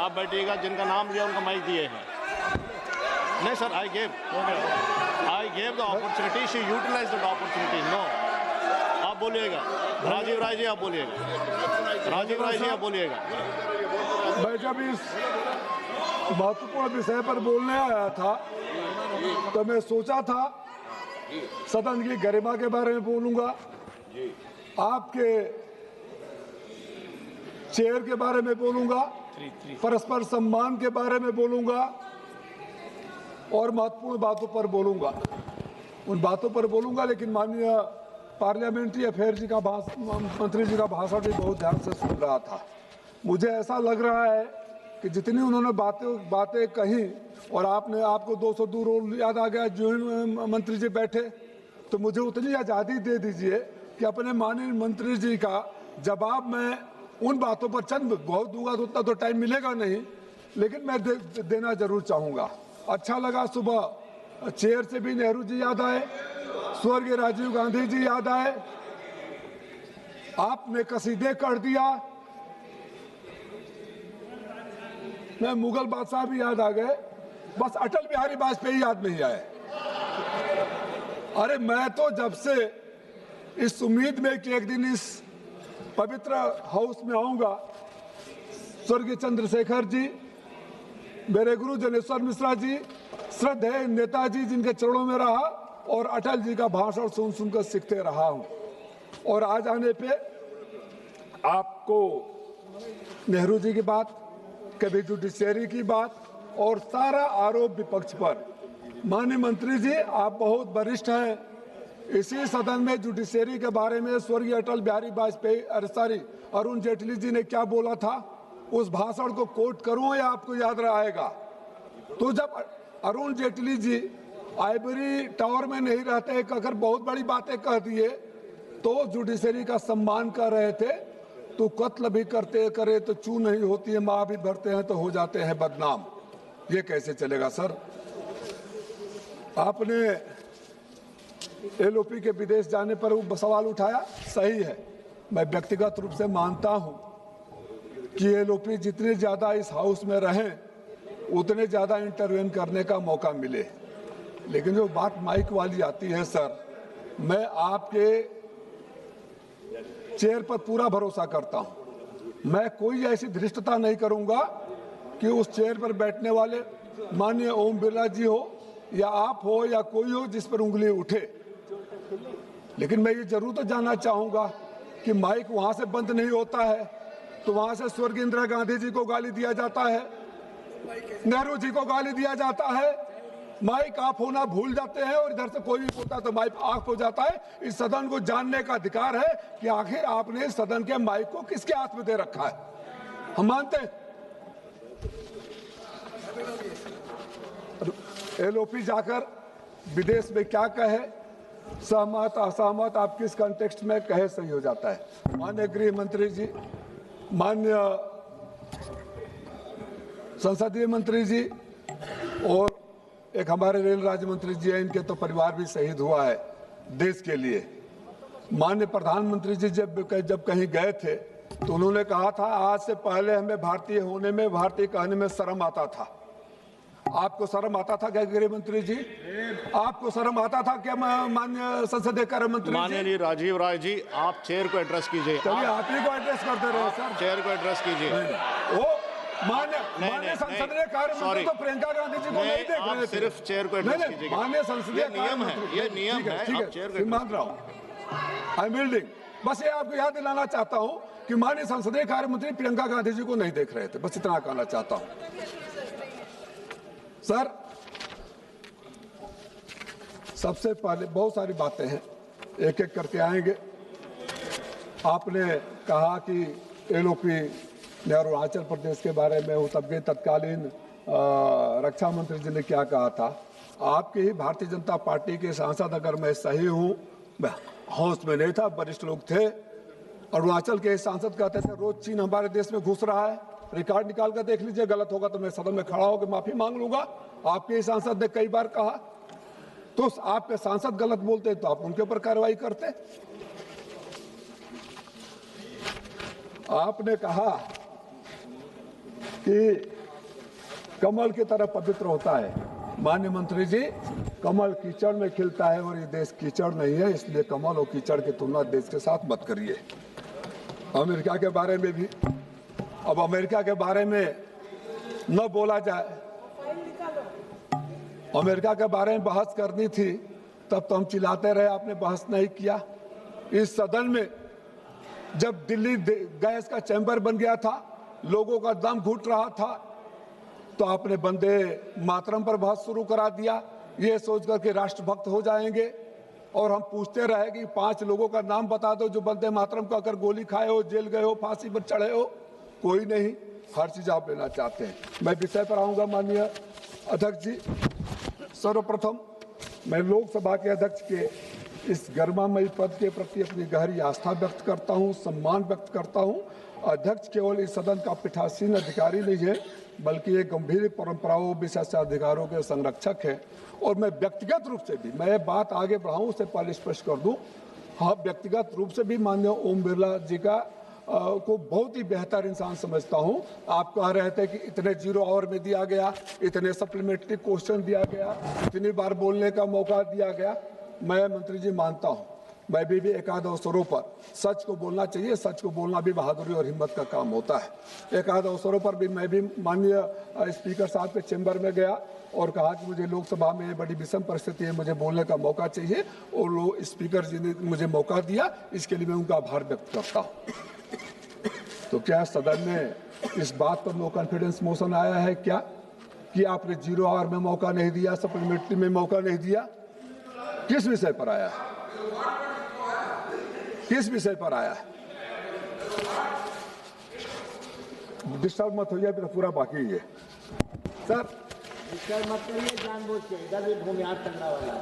आप बैठिएगा, जिनका नाम दिया उनका माइक दिए हैं। नहीं sir, I gave the opportunity, she utilise the opportunity. No, आप बोलिएगा। राजीव राय जी आप बोलिएगा। राजीव राय जी आप बोलिएगा। मैं जब इस महत्वपूर्ण विषय पर बोलने आया था तो मैं सोचा था सदन की गरिमा के बारे में बोलूंगा, आपके चेयर के बारे में बोलूंगा, परस्पर सम्मान के बारे में बोलूंगा और महत्वपूर्ण बातों पर बोलूंगा। उन बातों पर बोलूंगा, लेकिन माननीय पार्लियामेंट्री अफेयर जी का मंत्री जी का भाषण भी बहुत ध्यान से सुन रहा था। मुझे ऐसा लग रहा है कि जितनी उन्होंने बातें कही और आपको 200 दूर याद आ गया जो मंत्री जी बैठे, तो मुझे उतनी आज़ादी दे दीजिए कि अपने माननीय मंत्री जी का जवाब मैं उन बातों पर चंद बहुत दूंगा तो उतना तो टाइम मिलेगा नहीं, लेकिन मैं देना जरूर चाहूँगा। अच्छा लगा, सुबह चेयर से भी नेहरू जी याद आए, स्वर्गीय राजीव गांधी जी याद आए, आपने कसीदे कर दिया, मैं मुगल बादशाह भी याद आ गए, बस अटल बिहारी वाजपेयी याद नहीं आए। अरे मैं तो जब से इस उम्मीद में कि एक दिन इस पवित्र हाउस में आऊंगा, स्वर्गीय चंद्रशेखर जी, मेरे गुरु जनेश्वर मिश्रा जी, श्रद्धेय नेताजी जिनके चरणों में रहा और अटल जी का भाषण सुन सुनकर सीखते रहा हूं। और आज आने पे आपको नेहरू जी की बात, कभी जुडिशरी की बात और सारा आरोप विपक्ष पर। माननीय मंत्री जी, आप बहुत वरिष्ठ हैं, इसी सदन में जुडिशरी के बारे में स्वर्गीय अटल बिहारी वाजपेयी अरुण जेटली जी ने क्या बोला था, उस भाषण को कोट करूं या आपको याद रहेगा? तो जब अरुण जेटली जी आइवरी टावर में नहीं रहते, अगर बहुत बड़ी बातें कह दिए तो जुडिशरी का सम्मान कर रहे थे, तो कत्ल भी करे तो चू नहीं होती है, माँ भी भरते हैं तो हो जाते हैं बदनाम। ये कैसे चलेगा सर? आपने एलओपी के विदेश जाने पर वो सवाल उठाया, सही है, मैं व्यक्तिगत रूप से मानता हूं कि एलओपी जितने ज्यादा इस हाउस में रहें उतने ज्यादा इंटरवेन करने का मौका मिले। लेकिन जो बात माइक वाली आती है सर, मैं आपके चेयर पर पूरा भरोसा करता हूं, मैं कोई ऐसी धृष्टता नहीं करूंगा कि उस चेयर पर बैठने वाले माननीय ओम बिरला जी हो या आप हो या कोई हो जिस पर उंगली उठे। लेकिन मैं ये जरूर तो जानना चाहूंगा कि माइक वहां से बंद नहीं होता है तो वहां से स्वर्गीय इंदिरा गांधी जी को गाली दिया जाता है, नेहरू जी को गाली दिया जाता है, माइक ऑफ होना भूल जाते हैं और इधर से कोई भी बोलता है तो माइक ऑफ हो जाता है। इस सदन को जानने का अधिकार है कि आखिर आपने इस सदन के माइक को किसके हाथ में दे रखा है। हम मानते हैं एलओपी जाकर विदेश में क्या कहे, सहमत असहमत, आप किस कॉन्टेक्स्ट में कहे सही हो जाता है। माननीय गृह मंत्री जी, माननीय संसदीय मंत्री जी और एक हमारे रेल राज्य मंत्री जी हैं, इनके तो परिवार भी शहीद हुआ है देश के लिए। माननीय प्रधानमंत्री जी जब कहीं गए थे तो उन्होंने कहा था आज से पहले हमें भारतीय होने में, भारतीय कहने में शर्म आता था। आपको शर्म आता था क्या गृह मंत्री जी? आपको शर्म आता था क्या माननीय संसदीय कार्य मंत्री? माननीय राजीव राय जी, आप चेयर को एड्रेस कीजिए। चलिए आप ही को एड्रेस करते रहे सर। चेयर को एड्रेस कीजिए। वो माननीय संसदीय कार्य मंत्री तो प्रियंका गांधी जी को नहीं देख रहे थे। सिर्फ चेयर को एड्रेस कीजिए। माननीय संसदीय नियम है, ये नियम है। ठीक है, मान रहा हूँ, आई एम बिल्डिंग। बस ये आपको याद दिलाना चाहता हूँ कि माननीय संसदीय कार्य मंत्री प्रियंका गांधी जी को नहीं देख रहे थे, बस इतना कहना चाहता हूँ सर। सबसे पहले बहुत सारी बातें हैं, एक एक करके आएंगे। आपने कहा कि एलओपी ने अरुणाचल प्रदेश के बारे में, तब के तत्कालीन रक्षा मंत्री जी ने क्या कहा था। आपके ही भारतीय जनता पार्टी के सांसद, अगर मैं सही हूँ, मैं हाउस में नहीं था, वरिष्ठ लोग थे, अरुणाचल के सांसद कहते थे रोज चीन हमारे देश में घुस रहा है। रिकॉर्ड निकाल कर देख लीजिए, गलत होगा तो मैं सदन में खड़ा होकर माफी मांग लूंगा। आपके सांसद ने कई बार कहा, तो आपके सांसद गलत बोलते तो आप उनके ऊपर कार्रवाई करते। आपने कहा कि कमल की तरह पवित्र होता है। माननीय मंत्री जी, कमल कीचड़ में खिलता है और ये देश कीचड़ नहीं है, इसलिए कमल और कीचड़ की तुलना देश के साथ मत करिए। अमेरिका के बारे में भी, अब अमेरिका के बारे में न बोला जाए, अमेरिका के बारे में बहस करनी थी तब तो हम चिल्लाते रहे, आपने बहस नहीं किया। इस सदन में जब दिल्ली गैस का चैम्बर बन गया था, लोगों का दम घुट रहा था, तो आपने वंदे मातरम पर बहस शुरू करा दिया, ये सोचकर के राष्ट्रभक्त हो जाएंगे। और हम पूछते रहे कि 5 लोगों का नाम बता दो जो वंदे मातरम का अगर गोली खाए हो, जेल गए हो, फांसी पर चढ़े हो। कोई नहीं, हर चीज आप लेना चाहते हैं। मैं विषय पर आऊंगा। माननीय अध्यक्ष जी, सर्वप्रथम मैं लोकसभा के अध्यक्ष के इस गरिमामयी पद के प्रति अपनी गहरी आस्था व्यक्त करता हूं, सम्मान व्यक्त करता हूं। अध्यक्ष केवल इस सदन का पीठासीन अधिकारी नहीं है, बल्कि एक गंभीर परंपराओं, विशेषाधिकारों के संरक्षक है। और मैं व्यक्तिगत रूप से भी, मैं बात आगे बढ़ाऊं उससे पहले स्पष्ट कर दूं, हाँ, व्यक्तिगत रूप से भी माननीय ओम बिरला जी का को बहुत ही बेहतर इंसान समझता हूं। आप कह रहे थे कि इतने 0 आवर में दिया गया, इतने सप्लीमेंट्री क्वेश्चन दिया गया, इतनी बार बोलने का मौका दिया गया। मैं मंत्री जी मानता हूं, मैं भी एकाध अवसरों पर सच को बोलना चाहिए, सच को बोलना भी बहादुरी और हिम्मत का काम होता है। एकाध अवसरों पर भी मैं भी माननीय स्पीकर साहब के चैम्बर में गया और कहा कि मुझे लोकसभा में बड़ी विषम परिस्थिति है, मुझे बोलने का मौका चाहिए, और वो स्पीकर जी ने मुझे मौका दिया, इसके लिए मैं उनका आभार व्यक्त करता हूँ। तो क्या सदन में इस बात पर नो कॉन्फिडेंस मोशन आया है क्या कि आपने 0 आवर में मौका नहीं दिया, सप्लीमेंट्री में मौका नहीं दिया? किस विषय पर आया है? किस विषय पर आया है? डिस्टर्ब मत होइए, अभी तो पूरा बाकी है सर। डिस्टर्ब मत करिए, जानबूझ के इधर भी भूमिहार करने वाला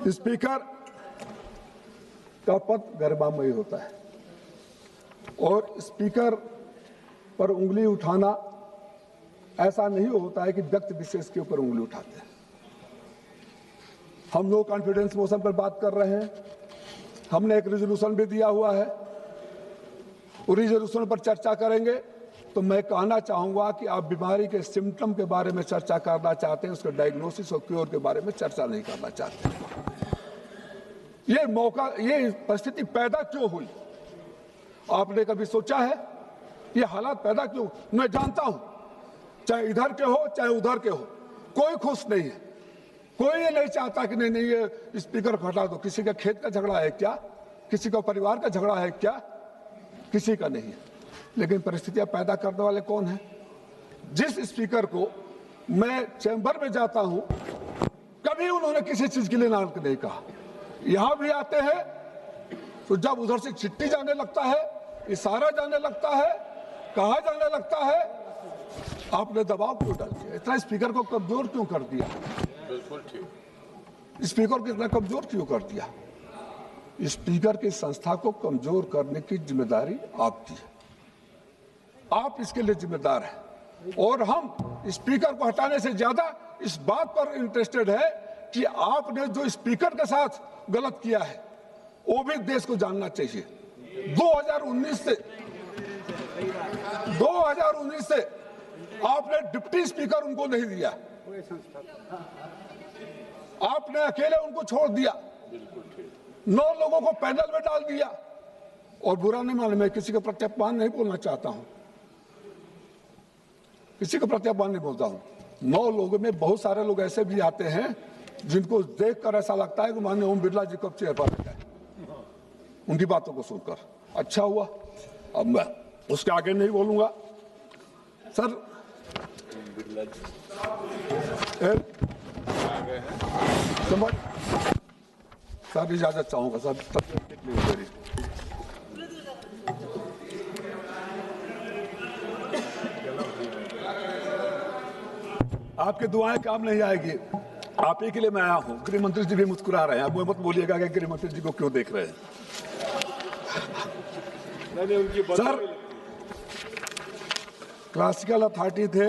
है। स्पीकर का पद गरिमामयी होता है और स्पीकर पर उंगली उठाना ऐसा नहीं होता है कि व्यक्ति विशेष के ऊपर उंगली उठाते हैं। हम नो कॉन्फिडेंस मोशन पर बात कर रहे हैं, हमने एक रिजोल्यूशन भी दिया हुआ है, उस रिजोल्यूशन पर चर्चा करेंगे। तो मैं कहना चाहूंगा कि आप बीमारी के सिम्टम के बारे में चर्चा करना चाहते हैं, उसके डायग्नोसिस और क्योर के बारे में चर्चा नहीं करना चाहते। ये मौका, ये परिस्थिति पैदा क्यों हुई? आपने कभी सोचा है ये हालात पैदा क्यों? मैं जानता हूं, चाहे इधर के हो चाहे उधर के हो, कोई खुश नहीं है, कोई ये नहीं चाहता कि नहीं ये स्पीकर को हटा दो। किसी का खेत का झगड़ा है क्या? किसी का परिवार का झगड़ा है क्या? किसी का नहीं है। लेकिन परिस्थितियां पैदा करने वाले कौन है? जिस स्पीकर को मैं चैम्बर में जाता हूं, कभी उन्होंने किसी चीज के लिए नाम नहीं कहा। यहां भी आते हैं तो जब उधर से चिट्ठी जाने लगता है, इशारा जाने लगता है, कहा जाने लगता है, आपने दबाव क्यों डाल दिया? इतना स्पीकर को कमजोर क्यों कर दिया? बिल्कुल ठीक। स्पीकर को इतना कमजोर क्यों कर दिया? स्पीकर की संस्था को कमजोर करने की जिम्मेदारी आपकी है, आप इसके लिए जिम्मेदार हैं। और हम स्पीकर को हटाने से ज्यादा इस बात पर इंटरेस्टेड है कि आपने जो स्पीकर के साथ गलत किया है वो भी देश को जानना चाहिए। 2019 से आपने डिप्टी स्पीकर उनको नहीं दिया, आपने अकेले उनको छोड़ दिया, 9 लोगों को पैनल में डाल दिया। और बुरा नहीं माने, मैं किसी का प्रत्यापान नहीं बोलना चाहता हूं, किसी का प्रत्यापान नहीं बोलता हूं। 9 लोगों में बहुत सारे लोग ऐसे भी आते हैं जिनको देखकर ऐसा लगता है कि माननीय ओम बिरला जी कब चेयर पर बैठे, उनकी बातों को सुनकर। अच्छा हुआ, अब मैं उसके आगे नहीं बोलूंगा। सर समझ सर, इजाजत चाहूंगा सर, मेरी। आपकी दुआएं काम नहीं आएगी, आप ही के लिए मैं आया हूं। गृह मंत्री जी भी मुस्कुरा रहे हैं, अब मत बोलिएगा कि गृह मंत्री जी को क्यों देख रहे हैं। सर, क्लासिकल अथॉरिटी थे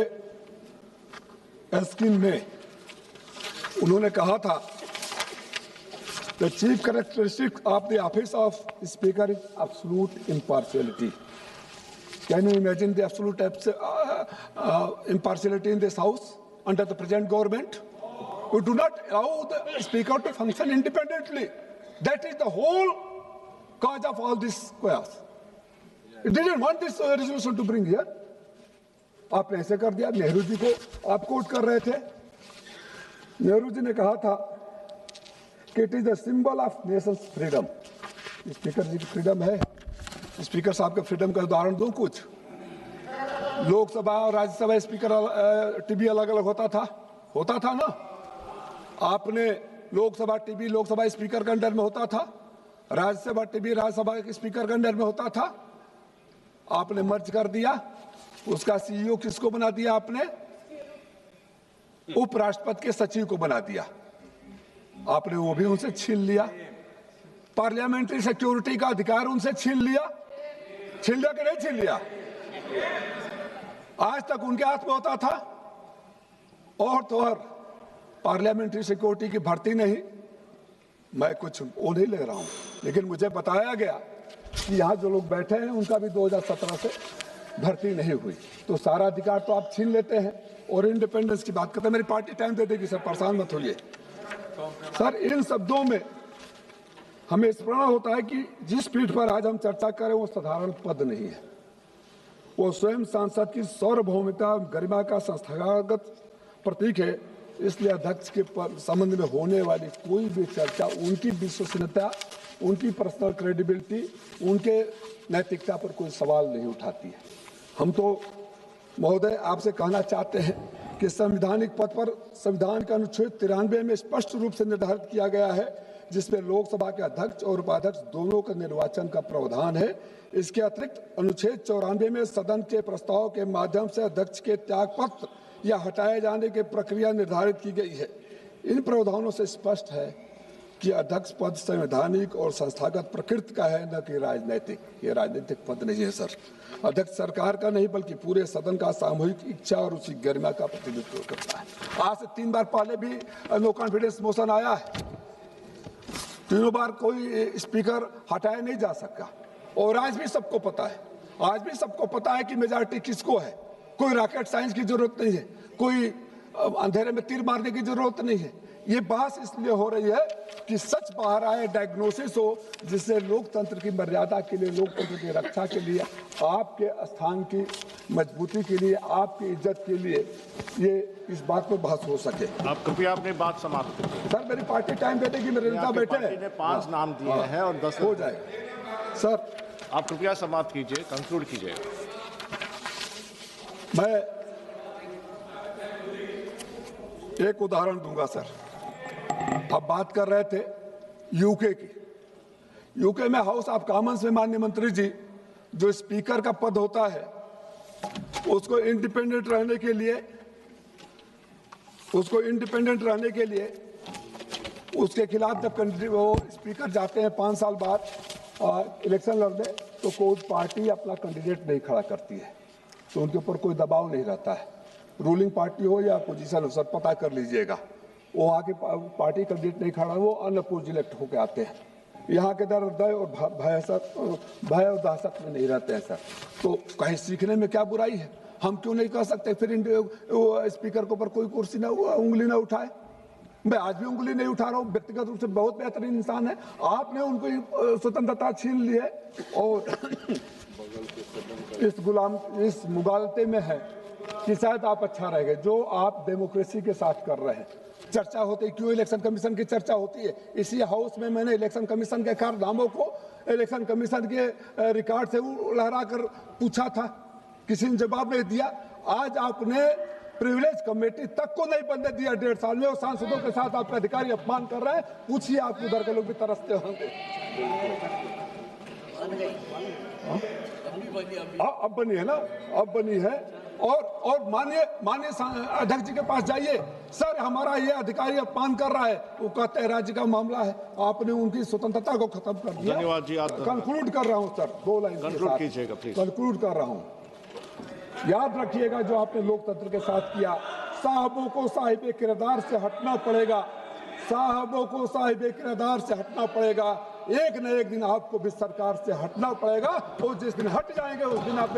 एस्किन में, उन्होंने कहा था the chief characteristic of the office of speaker is absolute impartiality. Can you imagine the absolute impartiality in this house under the present government? We do not allow the speaker to function independently. That is the whole cause of all this chaos. It didn't want this resolution to bring here. आपने ऐसे कर दिया। नेहरू जी को आप coat कर रहे थे। नेहरू जी ने कहा था कि it is the symbol of nations freedom. Speaker ji की फ्रीडम है। स्पीकर साहब के फ्रीडम का उदाहरण दूं कुछ। लोकसभा और राज्यसभा स्पीकर टीबी अलग अलग होता था ना। आपने लोकसभा टीबी लोकसभा स्पीकर के अंडर में होता था, राज्यसभा टीबी राज्यसभा के स्पीकर के अंडर में होता था। आपने मर्ज कर दिया। उसका सीईओ किसको बना दिया आपने? उपराष्ट्रपति के सचिव को बना दिया। आपने वो भी उनसे छीन लिया। पार्लियामेंट्री सिक्योरिटी का अधिकार उनसे छीन लिया कि नहीं छीन लिया? आज तक उनके हाथ में होता था। और तो और पार्लियामेंट्री सिक्योरिटी की भर्ती नहीं, मैं कुछ वो नहीं ले रहा हूं, लेकिन मुझे बताया गया कि यहां जो लोग बैठे हैं उनका भी 2017 से भर्ती नहीं हुई। तो सारा अधिकार तो आप छीन लेते हैं और इंडिपेंडेंस की बात करते हैं। मेरी पार्टी टाइम दे देगी सर, परेशान मत होइए सर। इन शब्दों में हमें स्मरण होता है कि जिस पीठ पर आज हम चर्चा करें वो साधारण पद नहीं है। वो स्वयं सांसद की सार्वभौमिकता गरिमा का संस्थागत प्रतीक है। इसलिए अध्यक्ष के संबंध में होने वाली कोई भी चर्चा उनकी विश्वसनीयता, उनकी पर्सनल क्रेडिबिलिटी, उनके नैतिकता पर कोई सवाल नहीं उठाती है। हम तो महोदय आपसे कहना चाहते हैं कि संवैधानिक पद पर संविधान का अनुच्छेद 93 में स्पष्ट रूप से निर्धारित किया गया है, जिसमें लोकसभा के अध्यक्ष और उपाध्यक्ष दोनों का निर्वाचन का प्रावधान है। इसके अतिरिक्त अनुच्छेद 94 में सदन के प्रस्ताव के माध्यम से अध्यक्ष के त्यागपत्र या हटाए जाने की प्रक्रिया निर्धारित की गई है। इन प्रावधानों से स्पष्ट है कि अध्यक्ष पद संवैधानिक और संस्थागत प्रकृति का है, न कि राजनीतिक। ये राजनीतिक पद नहीं है सर। अध्यक्ष सरकार का नहीं बल्कि पूरे सदन का सामूहिक इच्छा और उसी गरिमा का प्रतिनिधित्व करता है। आज से 3 बार पहले भी नो कॉन्फिडेंस मोशन आया है। तीनों बार कोई स्पीकर हटाया नहीं जा सका। और आज भी सबको पता है कि मेजॉरिटी किसको है। कोई रॉकेट साइंस की जरूरत नहीं है, कोई अंधेरे में तीर मारने की जरूरत नहीं है। ये बहस इसलिए हो रही है कि सच बाहर आए, डायग्नोसिस हो, जिससे लोकतंत्र की मर्यादा के लिए, लोकतंत्र की रक्षा के लिए, आपके स्थान की मजबूती के लिए, आपकी इज्जत के लिए ये इस बात पर बहस हो सके। आप कृपया अपनी बात समाप्त कीजिए। सर मेरी पार्टी टाइम दे देगी, मेरे नेता बैठे हैं। 5 नाम दिए हैं और 10 हो जाएगा सर। आप कृपया समाप्त कीजिए, कंक्लूड कीजिए। मैं एक उदाहरण दूंगा सर। आप बात कर रहे थे यूके की। यूके में हाउस ऑफ कॉमन्स में माननीय मंत्री जी, जो स्पीकर का पद होता है उसको इंडिपेंडेंट रहने के लिए उसके खिलाफ जब वो स्पीकर जाते हैं 5 साल बाद इलेक्शन लड़ने, तो कोई पार्टी अपना कैंडिडेट नहीं खड़ा करती है। तो उनके ऊपर कोई दबाव नहीं रहता है। रूलिंग पार्टी हो या अपोजिशन हो, सर पता कर लीजिएगा। वो आके पार्टी कैंडिडेट नहीं खड़ा, वो अनअपोज इलेक्ट होकर आते हैं। यहाँ के दर दय और भय और दहशत में नहीं रहते हैं सर। तो कहीं सीखने में क्या बुराई है? हम क्यों नहीं कह सकते फिर स्पीकर के ऊपर कोई कुर्सी ना, उंगली ना उठाए? मैं आज भी उंगली नहीं उठा रहा हूँ। व्यक्तिगत रूप से बहुत बेहतरीन इंसान है। आपने उनको स्वतंत्रता छीन ली है और इस मुगालते में है कि शायद आप अच्छा रहेंगे जो आप डेमोक्रेसी के साथ कर रहे हैं। चर्चा होती है, क्यों इलेक्शन कमीशन की चर्चा होती है? इसी हाउस में मैंने इलेक्शन कमीशन के कारनामों को इलेक्शन कमीशन के रिकॉर्ड से लहरा कर पूछा था, किसी ने जवाब नहीं दिया। आज आपने प्रिविलेज कमेटी तक को नहीं बनने दिया 1.5 साल में, और सांसदों के साथ आपके अधिकारी अपमान कर रहे हैं। पूछिए, आप उधर के लोग भी तरसते होंगे। अब बनी है ना, अब बनी है। और माननीय अध्यक्ष जी के पास जाइए, सर हमारा ये अधिकारी अपमान कर रहा है, वो कहते हैं राज्य का मामला है। आपने उनकी स्वतंत्रता को खत्म कर दिया। धन्यवाद जी। आप कंक्लूड कर रहा हूं सर, 2 लाइन कंक्लूड कीजिएगा प्लीज। कंक्लूड कर रहा हूं। याद रखिएगा जो आपने लोकतंत्र के साथ किया। साहबों को साहिब किरदार से हटना पड़ेगा, साहबों को साहिब किरदार से हटना पड़ेगा। एक न एक दिन आपको भी सरकार से हटना पड़ेगा, और जिस दिन हट जाएंगे उस दिन आप